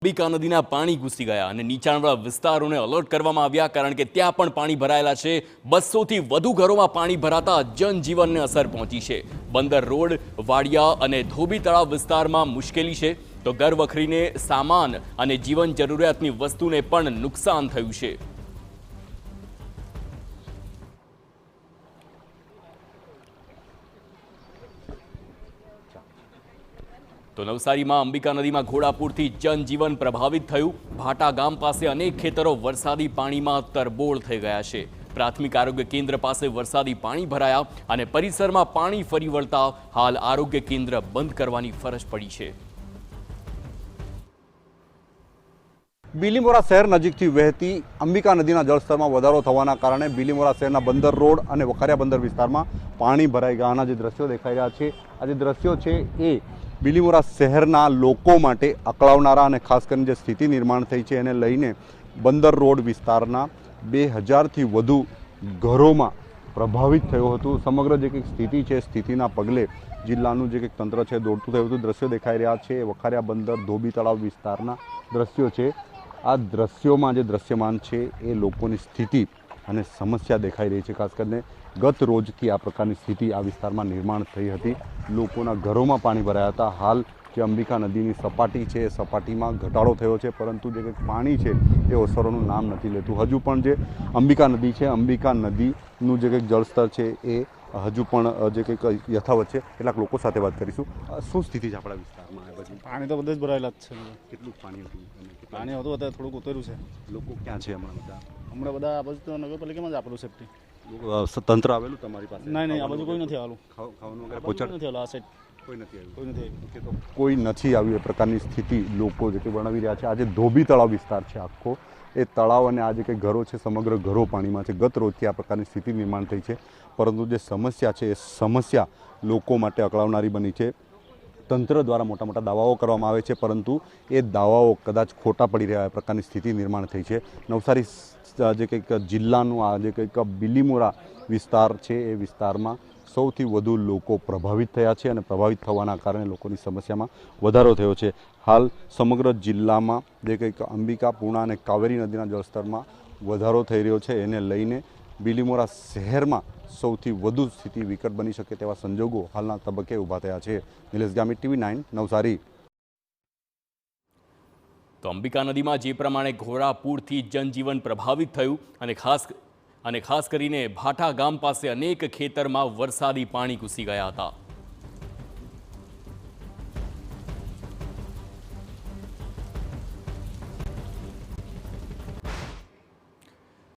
અંબિકા નદીના પાણી ઘૂસી ગયા અને નીચાણવાળા વિસ્તારોને એલર્ટ કરવામાં આવ્યા કારણ કે ત્યાં પણ પાણી ભરાયેલા છે। 200 થી વધુ ઘરોમાં પાણી ભરાતા જનજીવનને અસર પહોંચી છે। બંદર રોડ, વાડિયા અને ધોબી તળાવ વિસ્તારમાં મુશ્કેલી છે તો ઘર વખરીને સામાન અને જીવન જરૂરિયાતની વસ્તુને પણ નુકસાન થયું છે। તો નવસારીમાં અંબિકા નદીમાં ઘોડાપૂરથી જનજીવન પ્રભાવિત થયું। ભાટા ગામ પાસે અનેક ખેતરો વરસાદી પાણીમાં તરબોળ થઈ ગયા છે। પ્રાથમિક આરોગ્ય કેન્દ્ર પાસે વરસાદી પાણી ભરાયા અને પરિસરમાં પાણી ફરી વળતા હાલ આરોગ્ય કેન્દ્ર બંધ કરવાની ફરજ પડી છે। બીલીમોરા શહેર નજીકથી વહેતી અંબિકા નદીના જળસ્તરમાં વધારો થવાના કારણે બીલીમોરા શહેરના બંદર રોડ અને વખારિયા બંદર વિસ્તારમાં પાણી ભરાઈ ગયાના જે દ્રશ્યો દેખાઈ રહ્યા છે, આ જે દ્રશ્યો છે એ બીલીમોરા શહેરના લોકો માટે અકળાવનારા અને ખાસ કરીને જે સ્થિતિ નિર્માણ થઈ છે એને લઈને બંદર રોડ વિસ્તારના 2000થી વધુ ઘરોમાં પ્રભાવિત થયો હતું। સમગ્ર જે કંઈક સ્થિતિ છે, સ્થિતિના પગલે જિલ્લાનું જે કંઈક તંત્ર છે દોડતું થયું હતું। દ્રશ્યો દેખાઈ રહ્યા છે વખારિયા બંદર ધોબી તળાવ વિસ્તારના દ્રશ્યો છે। આ દ્રશ્યોમાં જે દ્રશ્યમાન છે એ લોકોની સ્થિતિ અને સમસ્યા દેખાઈ રહી છે। ખાસ કરીને ગત રોજથી આ પ્રકારની સ્થિતિ આ વિસ્તારમાં નિર્માણ થઈ હતી। લોકોના ઘરોમાં પાણી ભરાયા હતા। હાલ જે અંબિકા નદીની સપાટી છે એ સપાટીમાં ઘટાડો થયો છે, પરંતુ જે કંઈક પાણી છે એ ઓસરવાનું નામ નથી લેતું। હજુ પણ જે અંબિકા નદી છે, અંબિકા નદીનું જે કંઈક જળસ્તર છે એ હજુ પણ જે કંઈક યથાવત છે। કેટલાક લોકો સાથે વાત કરીશું। શું સ્થિતિ છે આપણા વિસ્તારમાં? પાણી તો બધે જ ભરાયેલા જ છે। કેટલું પાણી હતું? પાણી હતું, અત્યારે થોડુંક ઉતર્યું છે। લોકો ક્યાં છે હમણાં બધા? હમણાં બધા આ બાજુ તો નગરપાલિકામાં જ આપેલું સેફ્ટી। તંત્ર આવેલું તમારી પાસે? નહીં, આ બાજુ કોઈ નથી આવેલું। ખાવાનું વગેરે પહોંચાડ નથી આવેલું, આ સાઈડ કોઈ નથી આવ્યું? કોઈ નથી આવ્યું। કોઈ નથી આવ્યું એ પ્રકારની સ્થિતિ લોકો જે કે વર્ણવી રહ્યા છે। આજે ધોબી તળાવ વિસ્તાર છે આખો, એ તળાવ અને આ જે કંઈ ઘરો છે સમગ્ર ઘરો પાણીમાં છે। ગત રોજથી આ પ્રકારની સ્થિતિ નિર્માણ થઈ છે, પરંતુ જે સમસ્યા છે એ સમસ્યા લોકો માટે અકળાવનારી બની છે। તંત્ર દ્વારા મોટા મોટા દાવાઓ કરવામાં આવે છે, પરંતુ એ દાવાઓ કદાચ ખોટા પડી રહ્યા એ પ્રકારની સ્થિતિ નિર્માણ થઈ છે। નવસારી જે કંઈક જિલ્લાનું આ જે કંઈક બીલીમોરા વિસ્તાર છે એ વિસ્તારમાં સૌથી વધુ લોકો પ્રભાવિત થયા છે અને પ્રભાવિત થવાના કારણે લોકોની સમસ્યામાં વધારો થયો છે। હાલ સમગ્ર જિલ્લામાં જે કંઈક અંબિકા, પૂર્ણા અને કાવેરી નદીના જળસ્તરમાં વધારો થઈ રહ્યો છે, એને લઈને બીલીમોરા શહેરમાં સૌથી વધુ સ્થિતિ વિકટ બની શકે તેવા સંજોગો હાલના તબક્કે ઊભા થયા છે। નિલેશ ગામિત, TV9 નવસારી। તો અંબિકા નદીમાં જે પ્રમાણે ઘોડાપૂરથી જનજીવન પ્રભાવિત થયું અને ખાસ કરીને ભાટા ગામ પાસે અનેક ખેતરમાં વરસાદી પાણી ઘૂસી ગયા હતા।